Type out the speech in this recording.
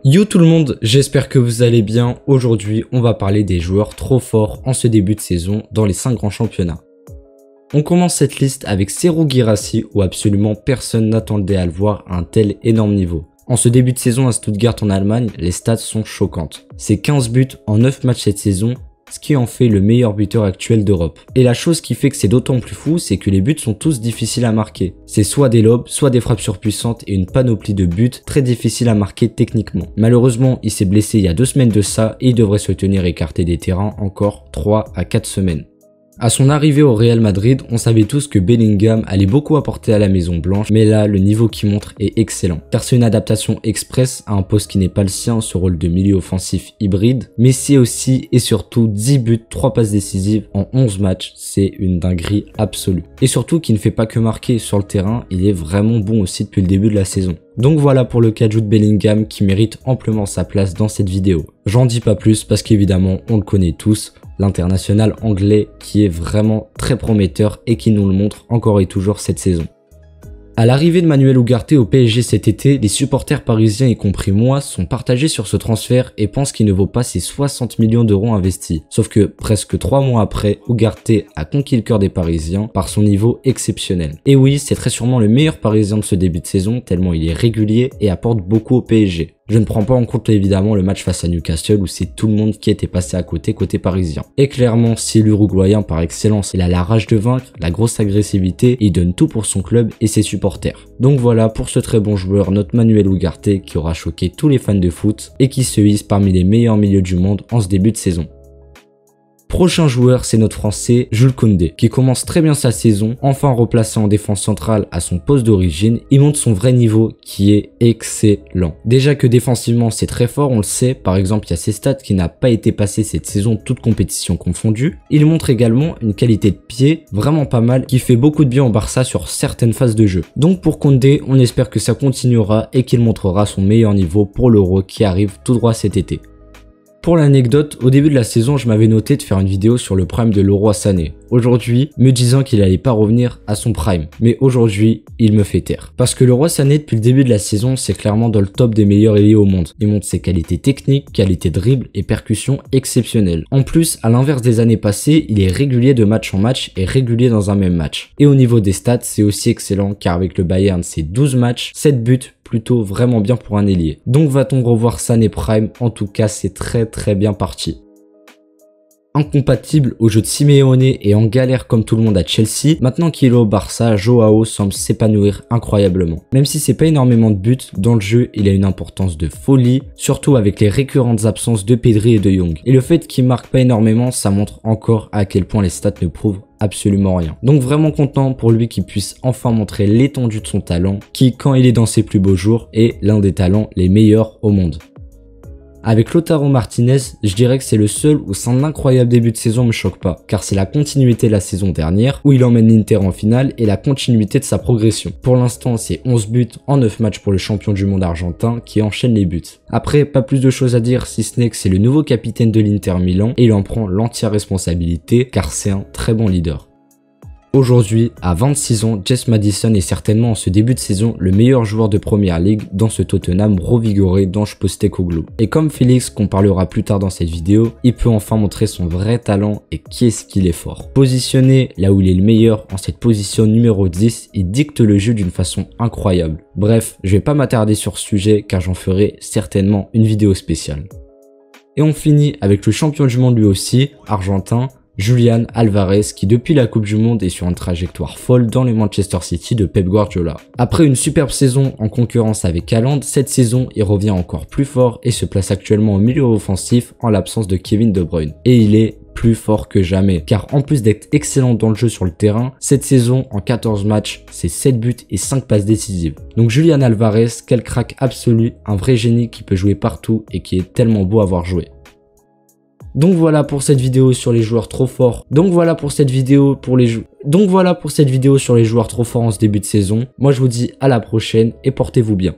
Yo tout le monde, j'espère que vous allez bien. Aujourd'hui, on va parler des joueurs trop forts en ce début de saison dans les 5 grands championnats. On commence cette liste avec Serhou Guirassy où absolument personne n'attendait à le voir à un tel énorme niveau. En ce début de saison à Stuttgart en Allemagne, les stats sont choquantes. C'est 15 buts en 9 matchs cette saison, ce qui en fait le meilleur buteur actuel d'Europe. Et la chose qui fait que c'est d'autant plus fou, c'est que les buts sont tous difficiles à marquer. C'est soit des lobes, soit des frappes surpuissantes et une panoplie de buts très difficiles à marquer techniquement. Malheureusement, il s'est blessé il y a 2 semaines de ça et il devrait se tenir écarté des terrains encore 3 à 4 semaines. À son arrivée au Real Madrid, on savait tous que Bellingham allait beaucoup apporter à la Maison Blanche, mais là, le niveau qu'il montre est excellent. Car c'est une adaptation express à un poste qui n'est pas le sien, ce rôle de milieu offensif hybride, mais c'est aussi et surtout 10 buts, 3 passes décisives en 11 matchs, c'est une dinguerie absolue. Et surtout qu'il ne fait pas que marquer sur le terrain, il est vraiment bon aussi depuis le début de la saison. Donc voilà pour le cas de Jude Bellingham qui mérite amplement sa place dans cette vidéo. J'en dis pas plus parce qu'évidemment on le connaît tous, l'international anglais qui est vraiment très prometteur et qui nous le montre encore et toujours cette saison. À l'arrivée de Manuel Ugarte au PSG cet été, les supporters parisiens, y compris moi, sont partagés sur ce transfert et pensent qu'il ne vaut pas ces 60 millions d'euros investis. Sauf que presque 3 mois après, Ugarte a conquis le cœur des Parisiens par son niveau exceptionnel. Et oui, c'est très sûrement le meilleur Parisien de ce début de saison tellement il est régulier et apporte beaucoup au PSG. Je ne prends pas en compte évidemment le match face à Newcastle où c'est tout le monde qui était passé à côté parisien. Et clairement, si l'Uruguayen par excellence, il a la rage de vaincre, la grosse agressivité, il donne tout pour son club et ses supporters. Donc voilà pour ce très bon joueur, notre Manuel Ugarte qui aura choqué tous les fans de foot et qui se hisse parmi les meilleurs milieux du monde en ce début de saison. Prochain joueur, c'est notre Français Jules Koundé, qui commence très bien sa saison, enfin replacé en défense centrale à son poste d'origine, il montre son vrai niveau qui est excellent. Déjà que défensivement c'est très fort, on le sait, par exemple il y a ses stats qui n'a pas été passé cette saison toute compétition confondue. Il montre également une qualité de pied vraiment pas mal qui fait beaucoup de bien au Barça sur certaines phases de jeu. Donc pour Koundé, on espère que ça continuera et qu'il montrera son meilleur niveau pour l'Euro qui arrive tout droit cet été. Pour l'anecdote, au début de la saison, je m'avais noté de faire une vidéo sur le prime de Leroy Sané. Aujourd'hui, me disant qu'il allait pas revenir à son prime. Mais aujourd'hui, il me fait taire. Parce que Leroy Sané, depuis le début de la saison, c'est clairement dans le top des meilleurs ailiers au monde. Il montre ses qualités techniques, qualités dribble et percussion exceptionnelles. En plus, à l'inverse des années passées, il est régulier de match en match et régulier dans un même match. Et au niveau des stats, c'est aussi excellent car avec le Bayern, c'est 12 matchs, 7 buts, plutôt vraiment bien pour un ailier. Donc va-t-on revoir Sané Prime? En tout cas, c'est très bien parti. Incompatible au jeu de Simeone et en galère comme tout le monde à Chelsea, maintenant qu'il est au Barça, Joao semble s'épanouir incroyablement. Même si c'est pas énormément de buts, dans le jeu il a une importance de folie, surtout avec les récurrentes absences de Pedri et de Jong. Et le fait qu'il marque pas énormément, ça montre encore à quel point les stats ne prouvent absolument rien. Donc vraiment content pour lui qu'il puisse enfin montrer l'étendue de son talent, qui quand il est dans ses plus beaux jours est l'un des talents les meilleurs au monde. Avec Lautaro Martinez, je dirais que c'est le seul où son incroyable début de saison me choque pas, car c'est la continuité de la saison dernière, où il emmène l'Inter en finale, et la continuité de sa progression. Pour l'instant, c'est 11 buts en 9 matchs pour le champion du monde argentin, qui enchaîne les buts. Après, pas plus de choses à dire, si ce n'est que c'est le nouveau capitaine de l'Inter Milan, et il en prend l'entière responsabilité, car c'est un très bon leader. Aujourd'hui, à 26 ans, James Maddison est certainement en ce début de saison le meilleur joueur de Première Ligue dans ce Tottenham revigoré d'Ange Postecoglou. Et comme Félix, qu'on parlera plus tard dans cette vidéo, il peut enfin montrer son vrai talent et qu'est-ce qu'il est fort. Positionné là où il est le meilleur, en cette position numéro 10, il dicte le jeu d'une façon incroyable. Bref, je vais pas m'attarder sur ce sujet car j'en ferai certainement une vidéo spéciale. Et on finit avec le champion du monde lui aussi, argentin, Julián Álvarez qui depuis la Coupe du Monde est sur une trajectoire folle dans le Manchester City de Pep Guardiola. Après une superbe saison en concurrence avec Haaland, cette saison il revient encore plus fort et se place actuellement au milieu offensif en l'absence de Kevin De Bruyne. Et il est plus fort que jamais, car en plus d'être excellent dans le jeu sur le terrain, cette saison en 14 matchs, c'est 7 buts et 5 passes décisives. Donc Julián Álvarez, quel crack absolu, un vrai génie qui peut jouer partout et qui est tellement beau à voir jouer. Donc voilà pour cette vidéo sur les joueurs trop forts. Donc voilà pour cette vidéo sur les joueurs trop forts en ce début de saison. Moi je vous dis à la prochaine et portez-vous bien.